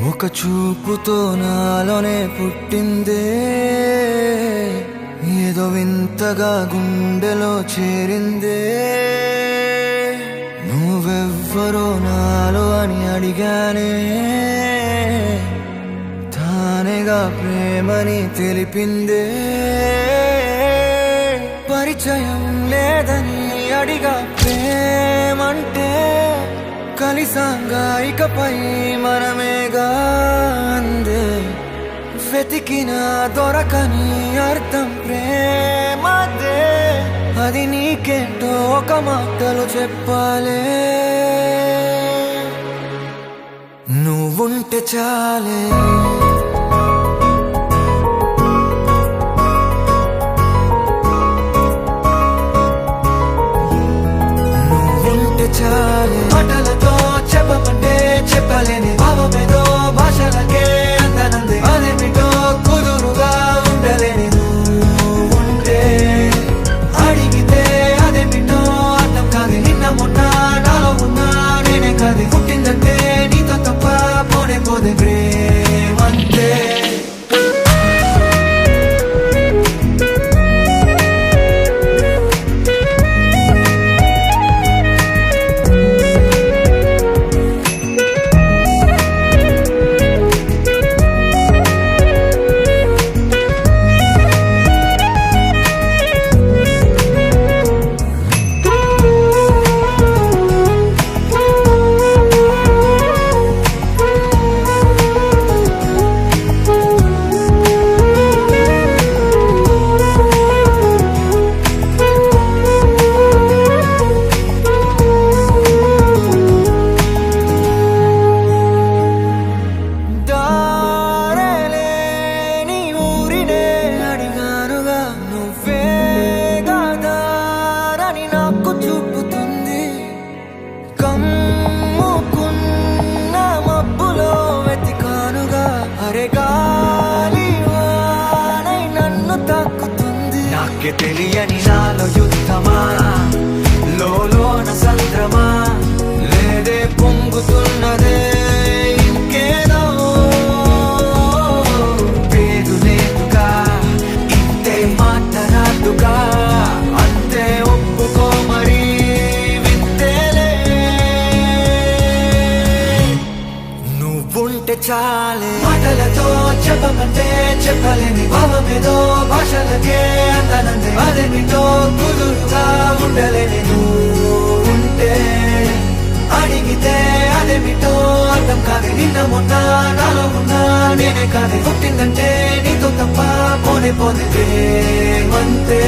ఒక చూపుతో నాలోనే పుట్టిందే, ఏదో వింతగా గుండెలో చేరిందే. నువ్వెవ్వరో నాలో అని అడిగానే, తానేగా ప్రేమని తెలిపిందే. పరిచయం లేదని అడిగా ప్రేమంటే, కలిసాంగా ఇకపై మనమేగా అందే. వెతికిన దొరకని అర్థం ప్రేమదే, అది నీకేంటో ఒక మాటలో చెప్పాలే. నువ్వుంటే చాలే, చాలే. మాటలతో చెప్పమంటే చెప్పలేని భావమేదో భాషలకే అందనందే. అదేమిటో కుదురుగా ఉండలేని నువ్వుంటే, అడిగితే అదేమిటో అర్థం కాదు. నిన్న మొన్న నాలో ఉన్నా నేనే కాదు. పుట్టిందంటే నీతో తప్ప పోనే పోదే ప్రేమంతే. నాకే తెలియని నాలో యుద్ధమా, లోన సంద్రమా, లేదే పొంగుతున్నదే ఇంకేదో. పేరు లేదుగా, ఇంతే మాట్లాడుగా, అంతే ఒప్పుకో మరి వింతేలే. నువ్వుంటే చాలే. మాటలతో చెప్పమంటే చెప్పలేని భావమేదో భాషలకే అందనందే. అదేమిటో కుదురుగా ఉండలేని నువ్వుంటే, అడిగితే అదేమిటో అర్థం కాదు. నిన్న మొన్న నాలో ఉన్నా నేనే కాదు. పుట్టిందంటే నీతో తప్ప పోనే పోదే ప్రేమంతే.